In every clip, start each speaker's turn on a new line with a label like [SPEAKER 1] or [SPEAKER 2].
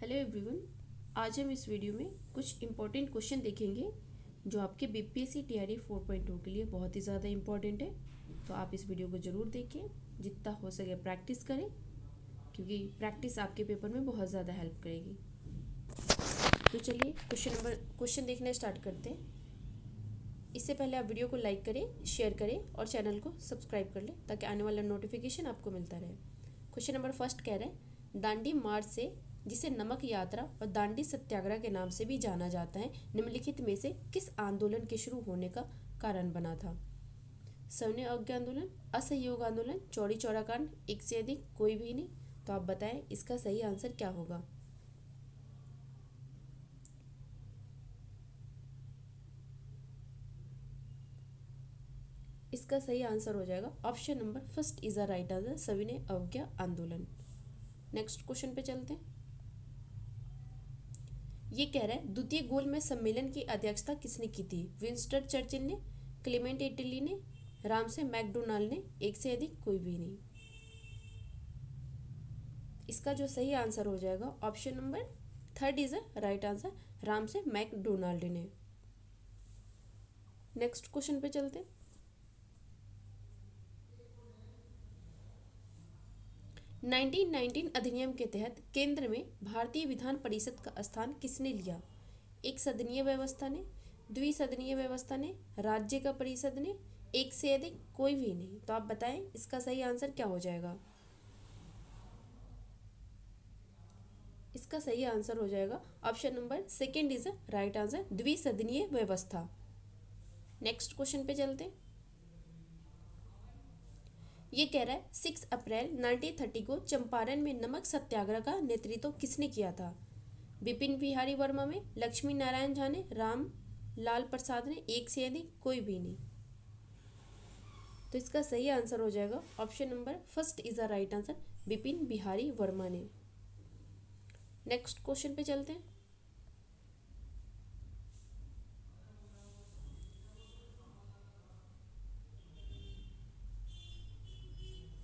[SPEAKER 1] Hello everyone. आज हम इस वीडियो में कुछ इम्पोर्टेंट क्वेश्चन देखेंगे जो आपके बीपीएससी टीआरई 4.0 के लिए बहुत ही ज़्यादा इम्पोर्टेंट है। तो आप इस वीडियो को ज़रूर देखें, जितना हो सके प्रैक्टिस करें, क्योंकि प्रैक्टिस आपके पेपर में बहुत ज़्यादा हेल्प करेगी। तो चलिए क्वेश्चन देखना स्टार्ट करते हैं। इससे पहले आप वीडियो को लाइक करें, शेयर करें और चैनल को सब्सक्राइब कर लें ताकि आने वाला नोटिफिकेशन आपको मिलता रहे। क्वेश्चन नंबर फर्स्ट कह रहे हैं, दांडी मार्च से, जिसे नमक यात्रा और दांडी सत्याग्रह के नाम से भी जाना जाता है, निम्नलिखित में से किस आंदोलन के शुरू होने का कारण बना था? सविनय अवज्ञा आंदोलन, असहयोग आंदोलन, चौरी चौरा कांड, एक से अधिक, कोई भी नहीं। तो आप बताएं इसका सही आंसर क्या होगा। इसका सही आंसर हो जाएगा option number first is the right answer, सविनय अवज्ञा आंदोलन। नेक्स्ट क्वेश्चन पे चलते हैं। ये कह रहा है, द्वितीय गोलमेज सम्मेलन की अध्यक्षता किसने की थी? विंस्टन चर्चिल ने, क्लेमेंट इटली ने, रामसे मैकडोनाल्ड ने, एक से अधिक, कोई भी नहीं। इसका जो सही आंसर हो जाएगा option number third is a right answer, Ramsay McDonald ने। नेक्स्ट क्वेश्चन पे चलते हैं। 1919 अधिनियम के तहत केंद्र में भारतीय विधान परिषद का स्थान किसने लिया? एक सदनीय व्यवस्था ने, द्विसदनीय व्यवस्था ने, राज्य का परिषद ने, एक से अधिक, कोई भी नहीं। तो आप बताएं इसका सही आंसर क्या हो जाएगा। इसका सही आंसर हो जाएगा option number second is a right answer, द्विसदनीय व्यवस्था। नेक्स्ट क्वेश्चन पे चलते हैं। ये कह रहा है, 6 अप्रैल 1930 को चंपारण में नमक सत्याग्रह का नेतृत्व किसने किया था? विपिन बिहारी वर्मा में, लक्ष्मी नारायण झा ने, राम लाल प्रसाद ने, एक से अधिक, कोई भी नहीं। तो इसका सही आंसर हो जाएगा option number first is the right answer, Vipin Bihari Verma ने। नेक्स्ट क्वेश्चन पे चलते हैं।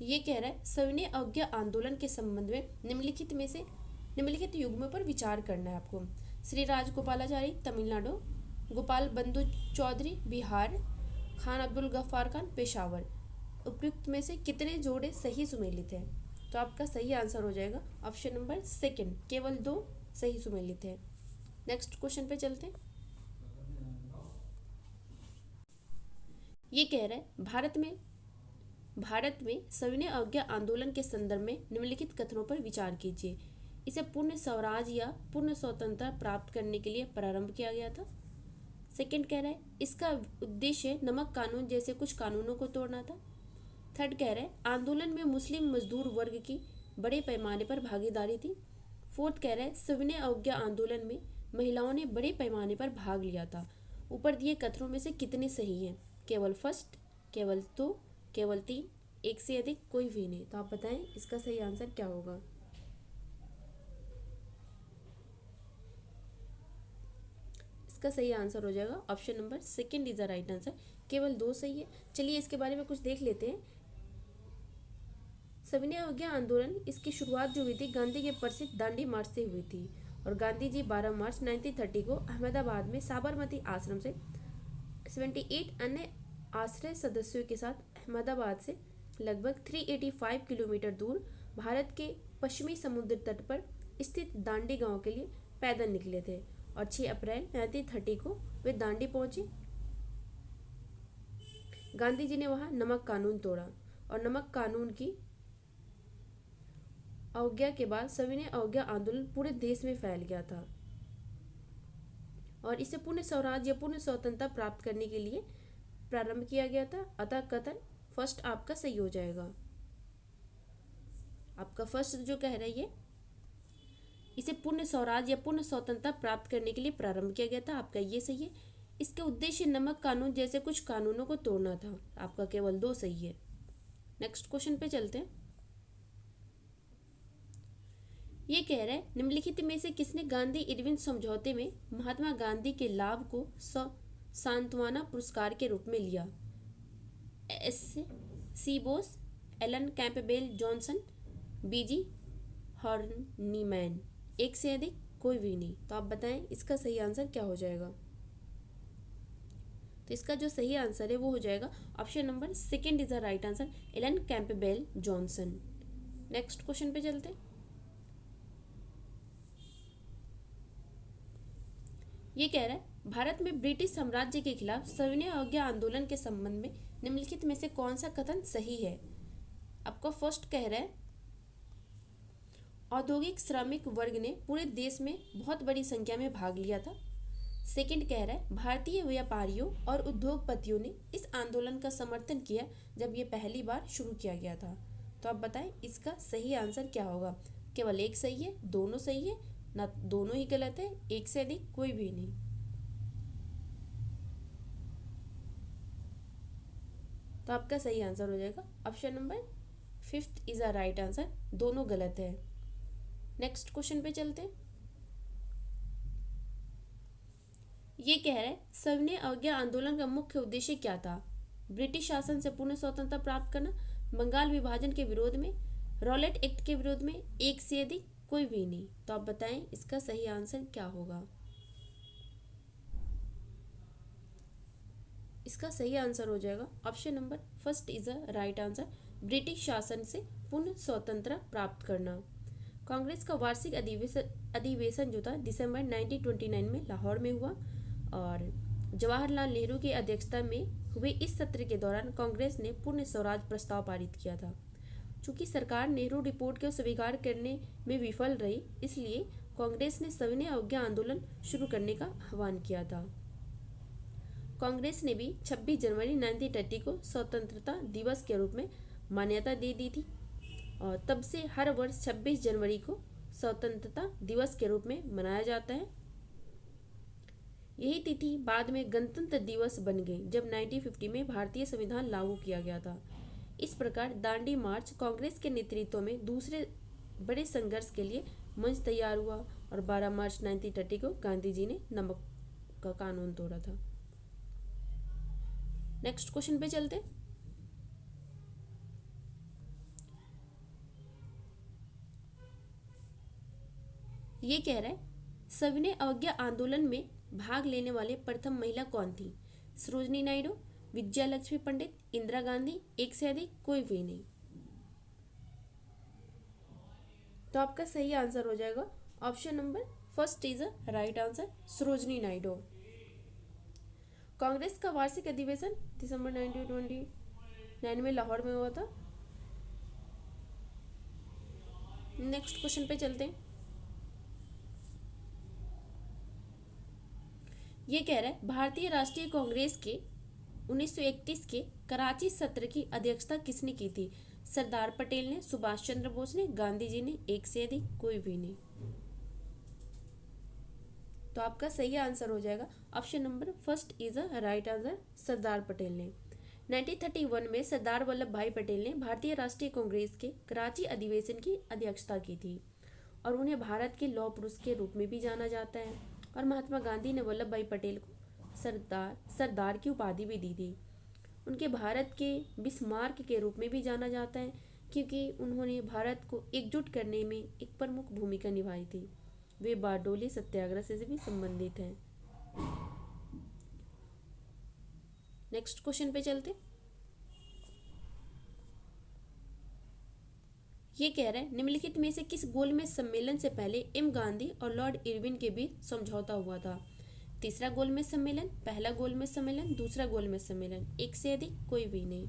[SPEAKER 1] ये कह रहा है, सविनय अवज्ञा आंदोलन के संबंध में निम्नलिखित युग्मों पर विचार करना है आपको। श्री राजगोपालाचारी तमिलनाडु, गोपाल बंधु चौधरी बिहार, खान अब्दुल गफ्फार खान पेशावर। उपयुक्त में से कितने जोड़े सही सुमेलित हैं? तो आपका सही आंसर हो जाएगा ऑप्शन नंबर सेकंड, केवल 2 सही सुमेलित है। नेक्स्ट क्वेश्चन पे चलते हैं। ये कह रहा है, भारत में सविनय अवज्ञा आंदोलन के संदर्भ में निम्नलिखित कथनों पर विचार कीजिए। इसे पूर्ण स्वराज या पूर्ण स्वतंत्रता प्राप्त करने के लिए प्रारंभ किया गया था। सेकंड कह रहा है, इसका उद्देश्य नमक कानून जैसे कुछ कानूनों को तोड़ना था। थर्ड कह रहा है, आंदोलन में मुस्लिम मजदूर वर्ग की बड़े पैमाने पर भागीदारी थी। फोर्थ कह रहा है, सविनय अवज्ञा आंदोलन में महिलाओं ने बड़े पैमाने पर भाग लिया था। ऊपर दिए कथनों में से कितने सही हैं? केवल फर्स्ट, केवल 2, केवल 3, एक से अधिक, कोई भी नहीं। तो आप बताएं इसका सही आंसर क्या होगा। इसका सही आंसर हो जाएगा option number second is the right answer, केवल 2 सही है। चलिए इसके बारे में कुछ देख लेते हैं। सविनय अवज्ञा आंदोलन, इसकी शुरुआत जो हुई थी गांधी के प्रसिद्ध दांडी मार्च से हुई थी, और गांधी जी 12 मार्च 1930 को अहमदाबाद में साबरमती आश्रम से 78 अन्य आश्रय सदस्यों के साथ अहमदाबाद से लगभग 385 किलोमीटर दूर भारत के पश्चिमी समुद्र तट पर स्थित दांडी गांव के लिए पैदल निकले थे, और 6 अप्रैल 1930 को वे दांडी पहुंचे। गांधी जी ने वहां नमक कानून तोड़ा, और नमक कानून की अवज्ञा के बाद सविनय अवज्ञा आंदोलन पूरे देश में फैल गया था, और इसे पूर्ण स्वराज या पूर्ण स्वतंत्रता प्राप्त करने के लिए प्रारंभ किया गया था। अतः कथन फर्स्ट आपका सही हो जाएगा। आपका फर्स्ट जो कह रही है, इसे पूर्ण स्वराज या पूर्ण स्वतंत्रता प्राप्त करने के लिए प्रारंभ किया गया था, आपका ये सही है। इसके उद्देश्य नमक कानून जैसे कुछ कानूनों को तोड़ना था, आपका केवल 2 सही है। नेक्स्ट क्वेश्चन पे चलते हैं। ये कह रहा है, निम्नलिखित में से किसने गांधी इरविन समझौते में महात्मा गांधी के लाभ को सांत्वना पुरस्कार के रूप में लिया? S C Bose, Alan Campbell Johnson, B G Horniman. एक से अधिक कोई भी नहीं। तो आप बताएं इसका सही आंसर क्या हो जाएगा। तो इसका जो सही आंसर है वो हो जाएगा option number second is the right answer, Alan Campbell Johnson. Next question पे चलते हैं। ये कह रहा है भारत में ब्रिटिश साम्राज्य के खिलाफ सविनय अवज्ञा आंदोलन के संबंध में निम्नलिखित में से कौन सा कथन सही है। आपको फर्स्ट कह रहा है औद्योगिक श्रमिक वर्ग ने पूरे देश में बहुत बड़ी संख्या में भाग लिया था। सेकंड कह रहा है भारतीय व्यापारियों और उद्योगपतियों ने इस आंदोलन का समर्थन किया जब ये पहली बार शुरू किया गया था। तो आप बताएं इसका सही आंसर क्या होगा। केवल एक सही है, दोनों सही है, ना दोनों ही गलत है, एक से अधिक कोई भी नहीं। तो आपका सही आंसर हो जाएगा option number fifth is a right answer, दोनों गलत है। नेक्स्ट क्वेश्चन पे चलते हैं। ये कह रहे हैं सविनय अवज्ञा आंदोलन का मुख्य उद्देश्य क्या था। ब्रिटिश शासन से पूर्ण स्वतंत्रता प्राप्त करना, बंगाल विभाजन के विरोध में, रॉलेट एक्ट के विरोध में, एक से अधिक कोई भी नहीं। तो आप बताएं इसका सही आंसर क्या होगा। इसका सही आंसर हो जाएगा option number first is a right answer, British शासन से पूर्ण स्वतंत्रता प्राप्त करना। कांग्रेस का वार्षिक अधिवेशन जो था दिसंबर 1929 में लाहौर में हुआ और जवाहरलाल नेहरू की अध्यक्षता में हुए इस सत्र के दौरान कांग्रेस ने पूर्ण स्वराज प्रस्ताव पारित किया था। चूंकि सरकार नेहरू रिपोर्ट को स्वीकार करने में विफल रही, इसलिए कांग्रेस ने सविनय अवज्ञा आंदोलन शुरू करने का आह्वान किया था। कांग्रेस ने भी 26 जनवरी 1930 को स्वतंत्रता दिवस के रूप में मान्यता दे दी थी और तब से हर वर्ष 26 जनवरी को स्वतंत्रता दिवस के रूप में मनाया जाता है। यही तिथि बाद में गणतंत्र दिवस बन गई जब 1950 में भारतीय संविधान लागू किया गया था। इस प्रकार दांडी मार्च कांग्रेस के नेतृत्व में दूसरे बड़े संघर्ष के लिए मंच तैयार हुआ और 12 मार्च 1930 को गांधी जी ने नमक का कानून तोड़ा था। नेक्स्ट क्वेश्चन पे चलते। ये कह रहा है सविनय अवज्ञा आंदोलन में भाग लेने वाले प्रथम महिला कौन थी। सरोजनी नायडू, विजया लक्ष्मी पंडित, इंदिरा गांधी, एक से अधिक कोई भी नहीं। तो आपका सही आंसर हो जाएगा option number first is a right answer, Sarojini Naidu. Congress का वार्षिक अधिवेशन दिसंबर 1929 में लाहौर में हुआ था। नेक्स्ट क्वेश्चन पे चलते हैं। ये कह रहा है भारतीय राष्ट्रीय कांग्रेस के 1931 के कराची सत्र की अध्यक्षता किसने की थी। सरदार पटेल ने, सुभाष चंद्र बोस ने, गांधी जी ने, एक से अधिक कोई भी नहीं। तो आपका सही आंसर हो जाएगा option number first is a right answer, Sardar Patel ने। 1931 में सरदार वल्लभ भाई पटेल ने भारतीय राष्ट्रीय कांग्रेस के कराची अधिवेशन की अध्यक्षता की थी और उन्हें भारत के लौह पुरुष के रूप में भी जाना जाता है। और महात्मा गांधी ने वल्लभ भाई पटेल को सरदार की उपाधि भी दी थी। उनके भारत के बिस्मार्क के रूप में भी जाना जाता है क्योंकि उन्होंने भारत को एकजुट करने में एक प्रमुख भूमिका निभाई थी। वे बारडोली सत्याग्रह से भी संबंधित हैं। नेक्स्ट क्वेश्चन पे चलते। ये कह रहा है निम्नलिखित में से किस गोलमेज सम्मेलन से पहले एम गांधी और लॉर्ड इरविन के बीच समझौता हुआ था। तीसरा गोलमेज सम्मेलन, पहला गोलमेज सम्मेलन, दूसरा गोलमेज सम्मेलन, एक से अधिक कोई भी नहीं।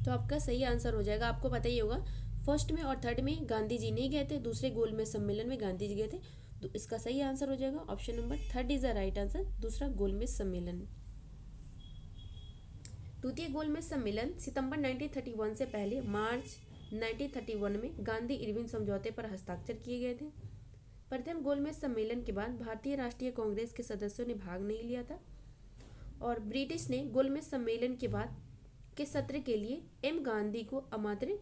[SPEAKER 1] तो आपका सही आंसर हो जाएगा, आपको पता ही होगा फर्स्ट में और थर्ड में गांधी जी नहीं गए थे, दूसरे गोलमेज सम्मेलन में गांधी जी गए थे। तो इसका सही आंसर हो जाएगा option number third is the right answer, दूसरा गोलमेज सम्मेलन। द्वितीय गोलमेज सम्मेलन सितंबर 1931 से पहले मार्च 1931 में गांधी इरविन समझौते पर हस्ताक्षर किए गए थे। प्रथम गोलमेज सम्मेलन के बाद भारतीय राष्ट्रीय कांग्रेस के सदस्यों ने भाग नहीं लिया था और ब्रिटिश ने गोलमेज सम्मेलन के बाद के सत्र के लिए एम गांधी को आमंत्रित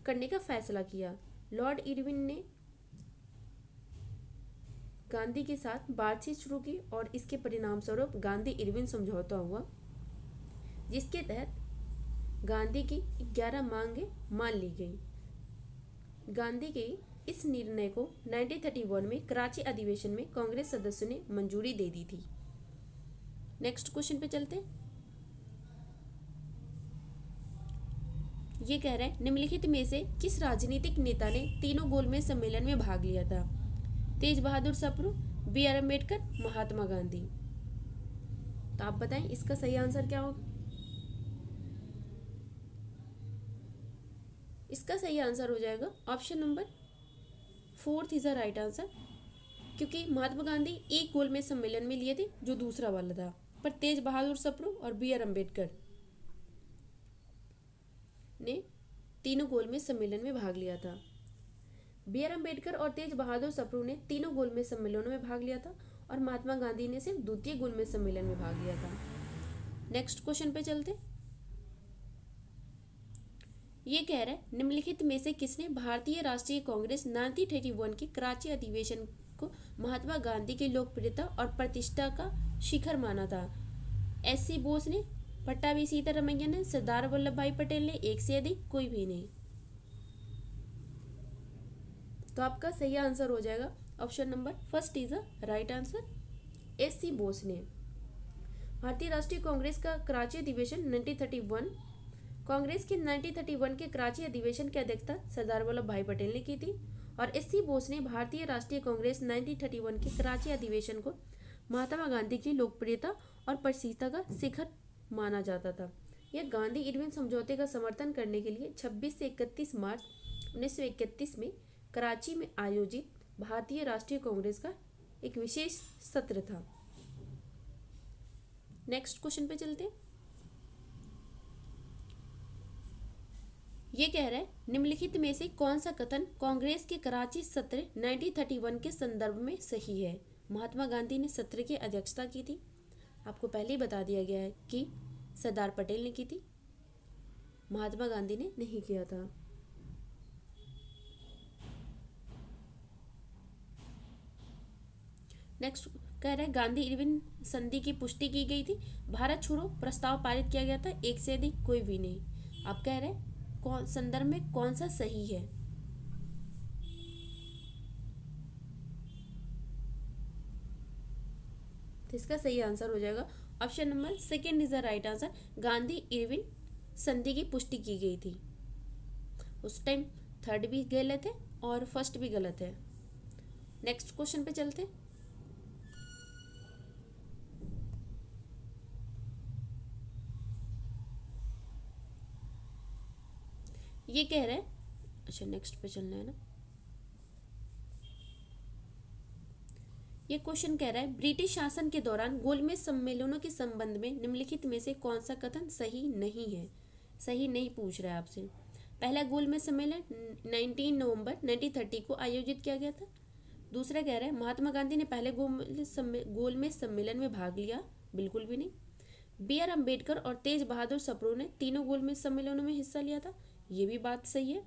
[SPEAKER 1] करने का फैसला किया। लॉर्ड इरविन ने गांधी के साथ बातचीत शुरू की और इसके परिणाम स्वरूप गांधी इरविन समझौता हुआ, जिसके तहत गांधी की 11 मांगे मान ली गई। गांधी के इस निर्णय को 1931 में कराची अधिवेशन में कांग्रेस सदस्यों ने मंजूरी दे दी थी। नेक्स्ट क्वेश्चन पे चलते हैं। ये कह रहा है निम्नलिखित में से किस राजनीतिक नेता ने तीनों गोलमेज सम्मेलन में भाग लिया था? तेज बहादुर सप्रू, बी आर अम्बेडकर, महात्मा गांधी। तो आप बताएं इसका सही आंसर क्या होगा? इसका सही आंसर हो जाएगा option number 4 is the right answer, क्योंकि महात्मा गांधी एक गोलमेज सम्मेलन में लिए थे जो दूसरा वाला था, पर तेज बहादुर सप्रू और बी आर अम्बेडकर ने तीनों गोलमेज सम्मेलन में भाग लिया था। बी आर अम्बेडकर और तेज बहादुर सप्रू ने तीनों गोलमेज सम्मेलनों में भाग लिया था और महात्मा गांधी ने सिर्फ द्वितीय गोलमेज सम्मेलन में भाग लिया था। नेक्स्ट क्वेश्चन पे चलते। ये कह रहा है निम्नलिखित में से किसने भारतीय राष्ट्रीय कांग्रेस 1931 के कराची अधिवेशन को महात्मा गांधी की लोकप्रियता और प्रतिष्ठा का शिखर माना था? एस.सी. बोस ने, पट्टाभी सीतारमैया ने, सरदार वल्लभ भाई पटेल ने, एक से अधिक, कोई भी नहीं। तो आपका सही आंसर हो जाएगा option number first is a right answer, SC. Bose ने। भारतीय राष्ट्रीय कांग्रेस का कराची अधिवेशन 1931, कांग्रेस के 1931 के कराची अधिवेशन की अध्यक्षता सरदार वल्लभ भाई पटेल ने की थी और एस.सी. बोस ने भारतीय राष्ट्रीय कांग्रेस 1931 के कराची अधिवेशन को महात्मा गांधी की लोकप्रियता और प्रतिष्ठा का शिखर माना जाता था। यह गांधी इरविन समझौते का समर्थन करने के लिए 26 से 31 मार्च 1931 में कराची में आयोजित भारतीय राष्ट्रीय कांग्रेस का एक विशेष सत्र था। नेक्स्ट क्वेश्चन पे चलते हैं। ये कह रहा है निम्नलिखित में से कौन सा कथन कांग्रेस के कराची सत्र 1931 के संदर्भ में सही है? महात्मा गांधी ने सत्र की अध्यक्षता की थी। आपको पहले ही बता दिया गया है कि सरदार पटेल ने की थी, महात्मा गांधी ने नहीं किया था। नेक्स्ट कह रहा है गांधी इरविन संधि की पुष्टि की गई थी। भारत छोड़ो प्रस्ताव पारित किया गया था, एक से अधिक, कोई भी नहीं। आप कह रहे हैं कौन संदर्भ में कौन सा सही है? तो इसका सही आंसर हो जाएगा option number second is the right answer. Gandhi Irwin संधि की पुष्टि की गई थी। उस टाइम थर्ड भी गलत है और फर्स्ट भी गलत है। नेक्स्ट क्वेश्चन पे चलते। ये कह रहा है, अच्छा नेक्स्ट पे चलना है ना। ये क्वेश्चन कह रहा है ब्रिटिश शासन के दौरान गोलमेज सम्मेलनों के संबंध में निम्नलिखित में से कौन सा कथन सही नहीं है? सही नहीं पूछ रहा है आपसे। पहला गोलमेज सम्मेलन 19 नवंबर 1930 को आयोजित किया गया था। दूसरा कह रहा है महात्मा गांधी ने पहले गोलमेज सम्मेलन में भाग लिया, बिल्कुल भी नहीं। बी आर अम्बेडकर और तेज बहादुर सप्रू ने तीनों गोलमेज सम्मेलनों में हिस्सा लिया था, ये भी बात सही है।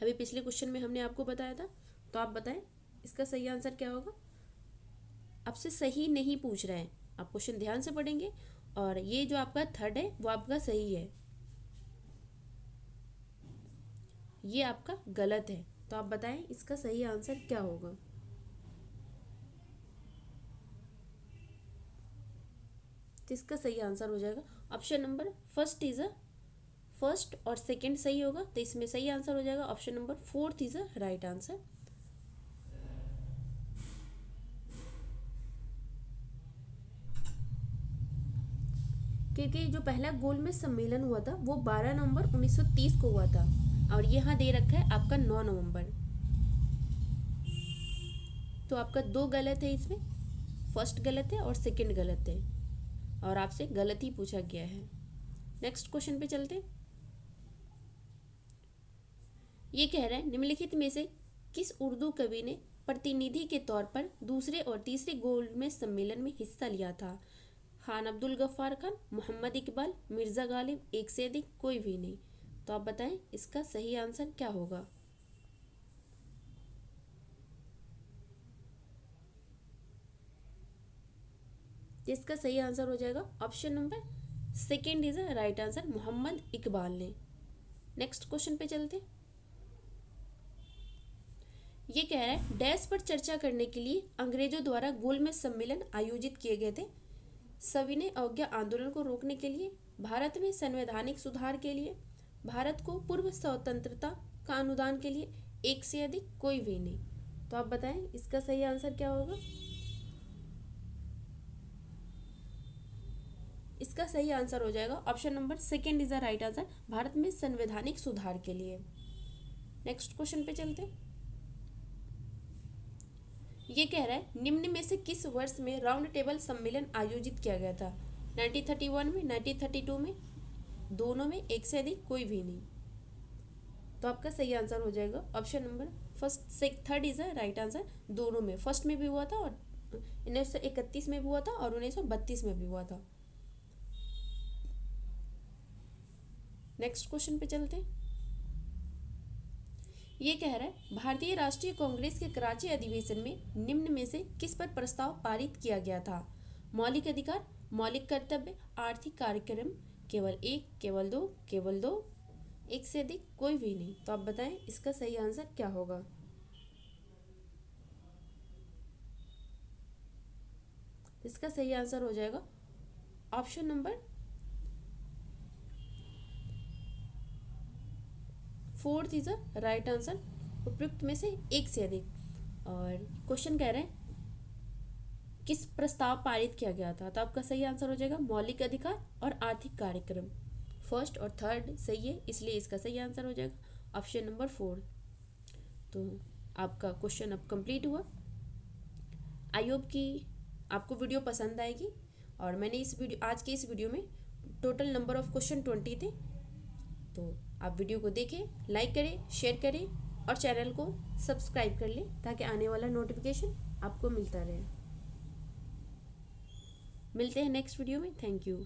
[SPEAKER 1] अभी पिछले क्वेश्चन में हमने आपको बताया था। तो आप बताएं इसका सही आंसर क्या होगा? आपसे सही नहीं पूछ रहा है, आप क्वेश्चन ध्यान से पढ़ेंगे और ये जो आपका थर्ड है वो आपका सही है, ये आपका गलत है। तो आप बताएं इसका सही आंसर क्या होगा? तो इसका सही आंसर हो जाएगा option number first is a first और सेकंड सही होगा, तो इसमें सही आंसर हो जाएगा option number 4 is a right answer. क्योंकि जो पहला गोलमेज सम्मेलन हुआ था वो 12 नवंबर 1930 को हुआ था और यहाँ दे रखा है आपका 9 नवंबर। तो आपका दो गलत है इसमें, फर्स्ट गलत है और सेकंड गलत है और आपसे गलत ही पूछा गया है। नेक्स्ट क्वेश्चन पे चलते। ये कह रहा है निम्नलिखित में से किस उर्दू कवि ने प्रतिनिधि के तौर पर दूसरे और तीसरे गोलमेज सम्मेलन में हिस्सा लिया था? खान अब्दुल गफ्फार खान, मोहम्मद इकबाल, मिर्ज़ा गालिब, एक से अधिक, कोई भी नहीं। तो आप बताएं इसका सही आंसर क्या होगा? इसका सही आंसर हो जाएगा option number second is a right answer Mohammad Iqbal ने। नेक्स्ट क्वेश्चन पे चलते। ये कह रहा है डैश पर चर्चा करने के लिए अंग्रेजों द्वारा गोलमेज सम्मेलन आयोजित किए गए थे। सविनय अवज्ञा आंदोलन को रोकने के लिए, भारत में संवैधानिक सुधार के लिए, भारत को पूर्व स्वतंत्रता का अनुदान के लिए, एक से अधिक, कोई भी नहीं। तो आप बताएं इसका सही आंसर क्या होगा। इसका सही आंसर हो जाएगा option number second is the right answer, Bharat में संवैधानिक सुधार के लिए। नेक्स्ट क्वेश्चन पे चलते। ये कह रहा है निम्न में से किस वर्ष में राउंड टेबल सम्मेलन आयोजित किया गया था। 1931 में, 1932 में, दोनों में, एक से अधिक, कोई भी नहीं। तो आपका सही आंसर हो जाएगा option number third is the right answer, दोनों में। फर्स्ट में भी हुआ था और 1931 में भी हुआ था और 1932 में भी हुआ था। नेक्स्ट क्वेश्चन पे चलते हैं। ये कह रहा है भारतीय राष्ट्रीय कांग्रेस के कराची अधिवेशन में निम्न में से किस पर प्रस्ताव पारित किया गया था। मौलिक अधिकार, मौलिक कर्तव्य, आर्थिक कार्यक्रम, केवल एक, केवल दो, केवल दो, एक से अधिक, कोई भी नहीं। तो आप बताएं इसका सही आंसर क्या होगा। इसका सही आंसर हो जाएगा option number fourth is a right answer, उपयुक्त में से एक से अधिक। और क्वेश्चन कह रहे हैं किस प्रस्ताव पारित किया गया था। तो आपका सही आंसर हो जाएगा मौलिक अधिकार और आर्थिक कार्यक्रम। फर्स्ट और थर्ड सही है, इसलिए इसका सही आंसर हो जाएगा ऑप्शन नंबर 4। तो आपका क्वेश्चन अब कंप्लीट हुआ। आई होप कि आपको वीडियो पसंद आएगी। और मैंने आज के इस वीडियो में टोटल नंबर ऑफ क्वेश्चन 20 थे। तो आप वीडियो को देखें, लाइक करें, शेयर करें और चैनल को सब्सक्राइब कर लें ताकि आने वाला नोटिफिकेशन आपको मिलता रहे। मिलते हैं नेक्स्ट वीडियो में। Thank you.